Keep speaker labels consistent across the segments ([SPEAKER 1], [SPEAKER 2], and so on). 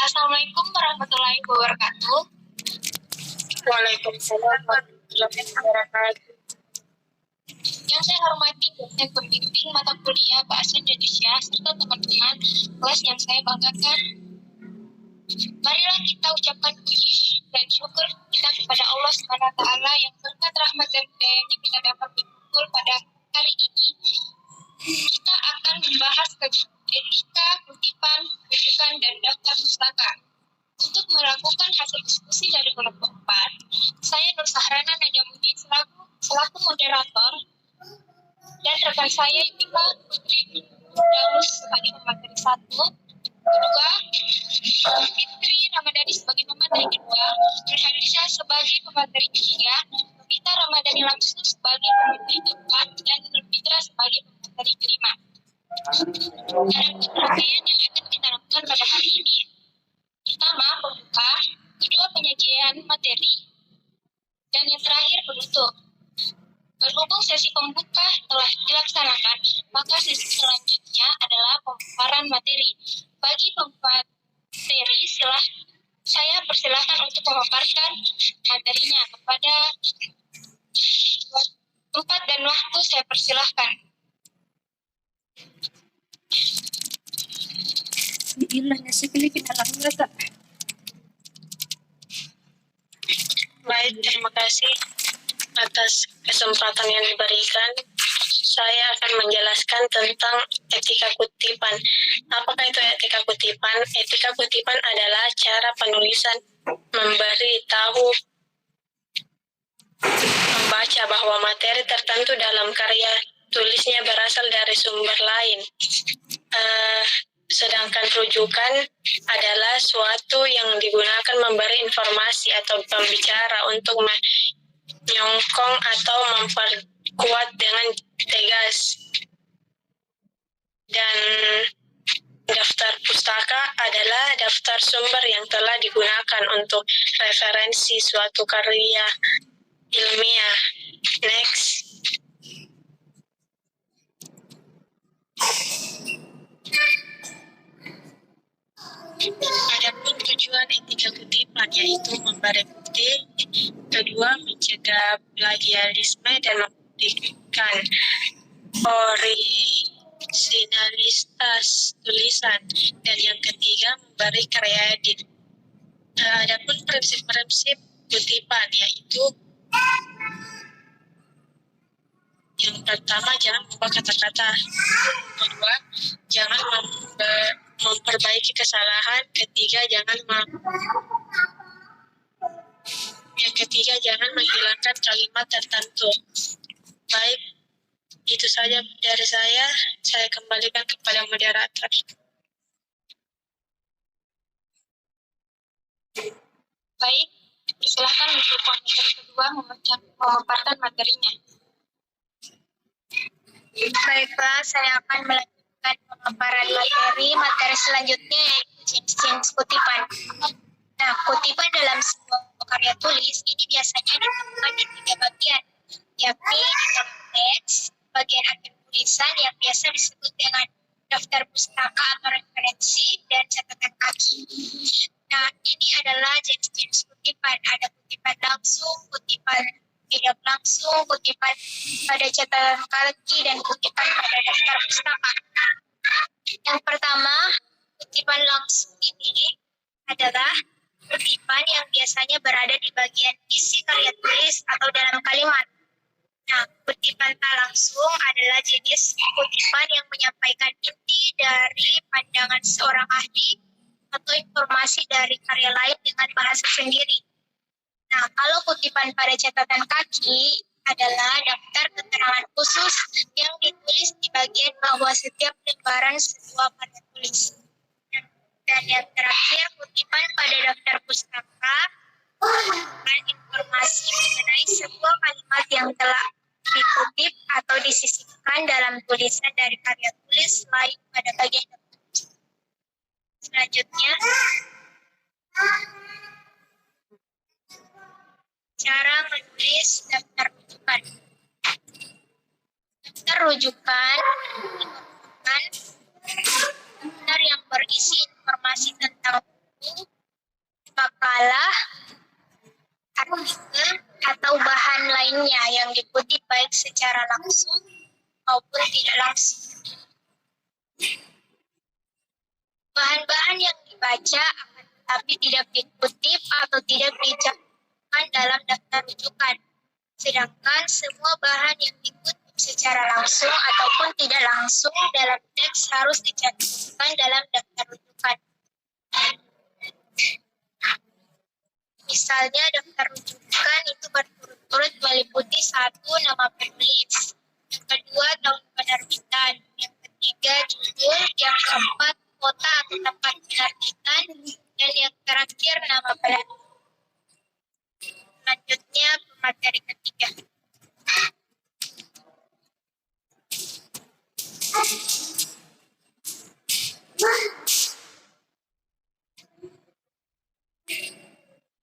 [SPEAKER 1] Assalamualaikum warahmatullahi wabarakatuh.
[SPEAKER 2] Waalaikumsalam warahmatullahi wabarakatuh.
[SPEAKER 1] Yang saya hormati dosen pembimbing mata kuliah Bahasa Indonesia serta teman-teman kelas yang saya banggakan. Marilah kita ucapkan puji dan syukur kita kepada Allah SWT yang berkat rahmat dan hidayahnya kita dapat berkumpul pada hari ini. Kita akan membahas etika, kutipan, rujukan, dan daftar pustaka. Untuk melakukan hasil diskusi dari kelompok 4, saya Nur Sahrana Najamuddin selaku moderator dan rekan saya Yudika Putri Daus sebagai pemateri 1, kedua Fitri Ramadhani sebagai pemateri kedua, Nurhalisyah sebagai pemateri ketiga, Novita Ramadhani langsung sebagai pemateri keempat, dan Nurfitra sebagai pemateri kelima. Ada penyajian yang akan kita lakukan pada hari ini. Pertama, pembuka, kedua penyajian materi, dan yang terakhir penutup. Berhubung sesi pembuka telah dilaksanakan, maka sesi selanjutnya adalah pemaparan materi. Bagi pemateri, saya persilakan untuk memaparkan materinya. Kepada tempat dan waktu saya persilahkan.
[SPEAKER 2] Baik, terima kasih atas kesempatan yang diberikan. Saya akan menjelaskan tentang etika kutipan. Apakah itu etika kutipan? Etika kutipan adalah cara penulisan memberitahu membaca bahwa materi tertentu dalam karya tulisnya berasal dari sumber lain. Sedangkan rujukan adalah suatu yang digunakan memberi informasi atau pembicara untuk menyongkong atau memperkuat dengan tegas. Dan daftar pustaka adalah daftar sumber yang telah digunakan untuk referensi suatu karya ilmiah. Next. Adapun tujuan etika kutipan yaitu memberi bukti, kedua mencegah plagiarisme dan membuktikan originalitas tulisan, dan yang ketiga memberi kredit. Adapun prinsip-prinsip kutipan yaitu yang pertama, jangan mengubah kata-kata. Kedua, jangan memperbaiki kesalahan. Yang ketiga, jangan menghilangkan kalimat tertentu. Baik, itu saja dari saya. Saya kembalikan kepada moderator.
[SPEAKER 1] Baik, silakan untuk pemateri kedua memaparkan materinya.
[SPEAKER 3] Baiklah, saya akan melanjutkan pemaparan materi selanjutnya, jenis kutipan. Nah, kutipan dalam sebuah karya tulis ini biasanya ditemukan di 3 bagian, yakni di dalam teks, bagian akhir tulisan yang biasa disebut dengan daftar pustaka atau referensi, dan catatan kaki. Nah, ini adalah jenis-jenis kutipan. Ada kutipan langsung, kutipan tidak langsung, kutipan pada catatan kaki, dan kutipan pada daftar pustaka. Yang pertama, kutipan langsung ini adalah kutipan yang biasanya berada di bagian isi karya tulis atau dalam kalimat. Nah, kutipan tak langsung adalah jenis kutipan yang menyampaikan inti dari pandangan seorang ahli atau informasi dari karya lain dengan bahasa sendiri. Nah, kalau kutipan pada catatan kaki adalah daftar keterangan khusus yang ditulis di bagian bawah setiap lembaran sebuah karya tulis. Dan yang terakhir, kutipan pada daftar pustaka merupakan informasi mengenai sebuah kalimat yang telah dikutip atau disisipkan dalam tulisan dari karya tulis lain pada bagian daftar pustaka. Selanjutnya, cara menulis daftar rujukan. Daftar rujukan merupakan daftar yang berisi informasi tentang makalah, artikel, atau bahan lainnya yang dikutip baik secara langsung maupun tidak langsung. Bahan-bahan yang dibaca akan tetapi tidak dikutip atau tidak dicantumkan dalam daftar rujukan. Sedangkan semua bahan yang dikutip secara langsung ataupun tidak langsung dalam teks harus dicantumkan dalam daftar rujukan. Misalnya daftar rujukan itu berturut-turut meliputi 1. Nama penulis, yang kedua tahun penerbitan, yang ketiga judul, yang keempat kota atau tempat penerbitan, dan yang terakhir nama penerbit. Selanjutnya pemateri ketiga.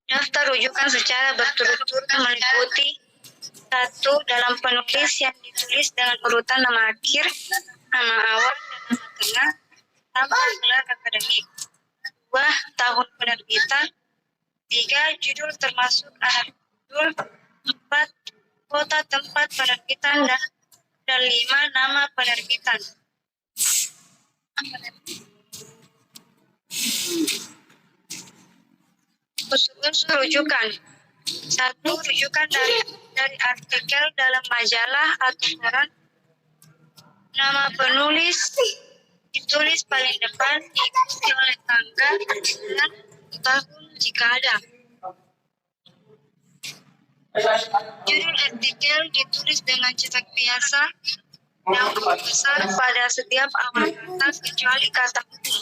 [SPEAKER 2] Daftar rujukan secara berturut-turut meliputi 1. Dalam penulis yang ditulis dengan urutan nama akhir, nama awal, dan nama tengah, tanpa gelar akademik. 2. Tahun penerbitan. 3. Judul termasuk anak judul. 4. Kota tempat penerbitan, dan 5. Nama penerbitan. Unsur rujukan. 1. Rujukan dari artikel dalam majalah atau koran. Nama penulis ditulis paling depan, diikuti oleh tanggal, bulan, tahun jika ada. Judul artikel ditulis dengan cetak biasa yang huruf besar pada setiap awal kata kecuali kata umum.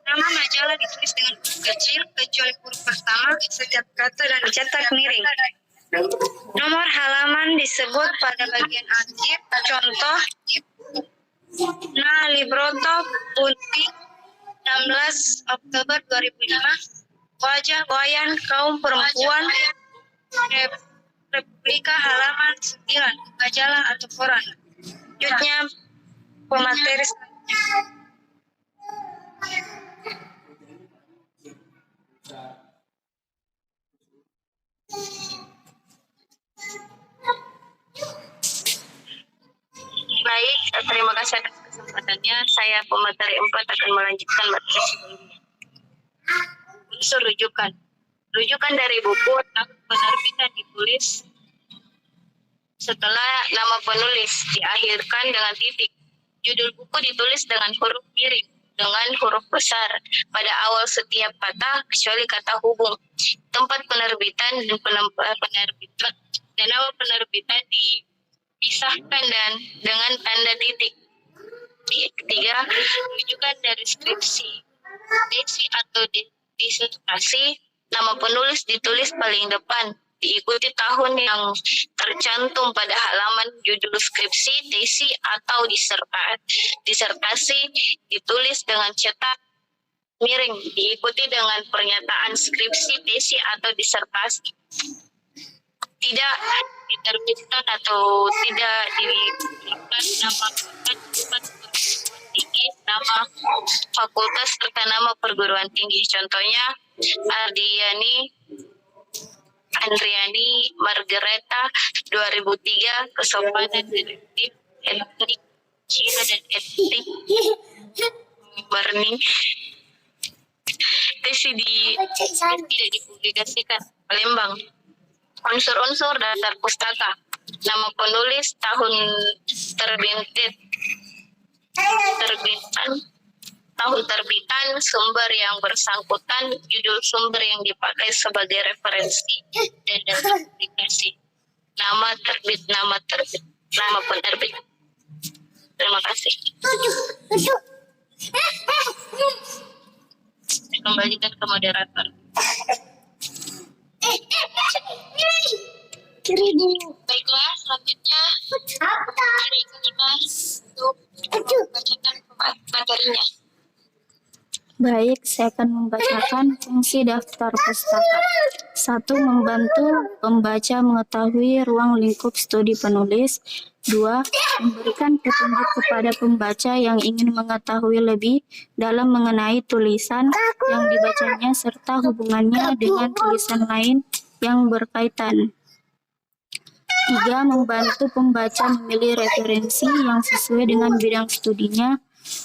[SPEAKER 2] Nama majalah ditulis dengan huruf kecil kecuali huruf pertama setiap kata dan dicetak miring. Nomor halaman disebut pada bagian akhir. Contoh, Nah Libroto Putih 16 Oktober 2005, Wajah Wayan Kaum Perempuan, Republika halaman 9, majalah atau koran. Selanjutnya pemateri selanjutnya. Baik, terima kasih atas kesempatannya. Saya pemateri 4 akan melanjutkan materi sebelumnya. Unsur rujukan. Rujukan dari buku tahun penerbitan ditulis setelah nama penulis, diakhirkan dengan titik. Judul buku ditulis dengan huruf miring dengan huruf besar pada awal setiap kata kecuali kata hubung. Tempat penerbitan dan penerbitan dan nama penerbitan dipisahkan dan dengan tanda titik. Ketiga, rujukan dari skripsi, tesis atau disertasi. Nama penulis ditulis paling depan, diikuti tahun yang tercantum pada halaman judul skripsi, tesis atau disertasi ditulis dengan cetak miring, diikuti dengan pernyataan skripsi, tesis atau disertasi. Tidak diterbitkan atau tidak diberikan nama tempat tinggi, nama fakultas serta nama perguruan tinggi. Contohnya Andriani Margareta 2003, kesopanan direktif etnik Cina dan etnik Burning. Tesis tidak dipublikasikan. Palembang. Unsur-unsur daftar pustaka. Nama penulis, tahun tahun terbitan, sumber yang bersangkutan, judul sumber yang dipakai sebagai referensi, dan data publikasi. Nama penerbit. Terima kasih. Saya kembalikan ke moderator.
[SPEAKER 1] Baiklah, selanjutnya hari kelima untuk membacakan materinya.
[SPEAKER 4] Baik, saya akan membacakan fungsi daftar pustaka. 1. Membantu pembaca mengetahui ruang lingkup studi penulis. 2. Memberikan petunjuk kepada pembaca yang ingin mengetahui lebih dalam mengenai tulisan yang dibacanya serta hubungannya dengan tulisan lain yang berkaitan. 3. Membantu pembaca memilih referensi yang sesuai dengan bidang studinya.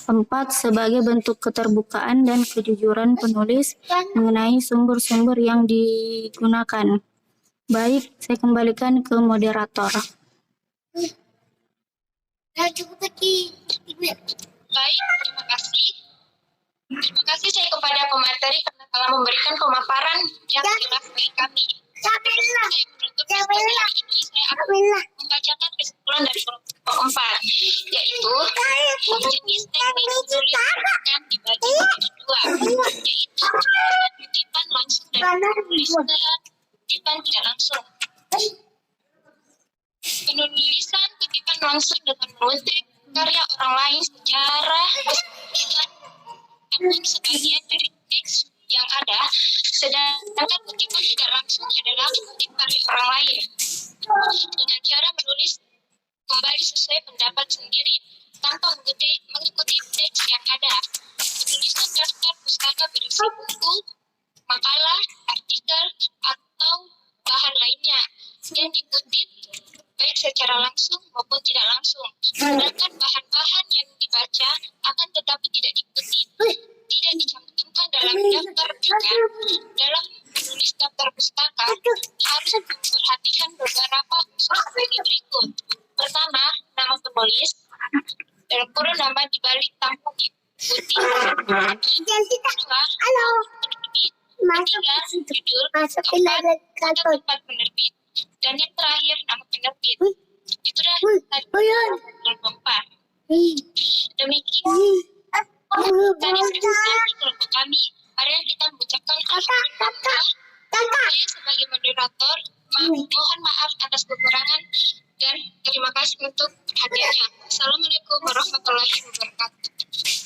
[SPEAKER 4] 4. Sebagai bentuk keterbukaan dan kejujuran penulis mengenai sumber-sumber yang digunakan. Baik, saya kembalikan ke moderator.
[SPEAKER 1] Baik, terima kasih. Terima kasih saya kepada pemateri karena telah memberikan pemaparan yang jelas bagi kami. Sebelum saya menutup diskusi ini, saya akan membacakan kesimpulan dari kelompok 4, yaitu jenis teknik menulis akan dibagi menjadi 2, yaitu penulisan kutipan langsung dan penulisan kutipan tidak langsung. Penulisan kutipan langsung dengan mengutip karya orang lain secara keseluruhan namun sebagian dari teks yang ada, sedangkan kutipan tidak langsung adalah kutip karya orang lain dengan cara menulis kembali sesuai pendapat sendiri tanpa mengikuti teks yang ada. Penulisan daftar pustaka berisi buku, makalah, artikel, atau bahan lainnya yang dikutip baik secara langsung maupun tidak langsung. Sedangkan bahan-bahan yang dibaca akan tetapi tidak dikutip, tidak dicantumkan dalam daftar rujukan. Dalam menulis daftar pustaka, harus memperhatikan beberapa unsur sebagai berikut. Pertama, nama penulis, dalam kurun nama dibalik tanpa diikuti. Kedua, penerbit. Ketiga, judul. Keempat, tempat penerbit. Dan yang terakhir, nama penerbit. Itulah tadi kelompok 4. Demikian tadi presentasi kelompok kami. Hari yang kita mengucapkan alhamdulillah. Saya sebagai moderator mohon maaf atas kekurangan dan terima kasih untuk perhatiannya. Assalamualaikum warahmatullahi wabarakatuh.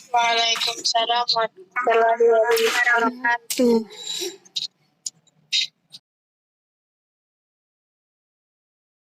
[SPEAKER 2] Waalaikumsalam warahmatullahi wabarakatuh.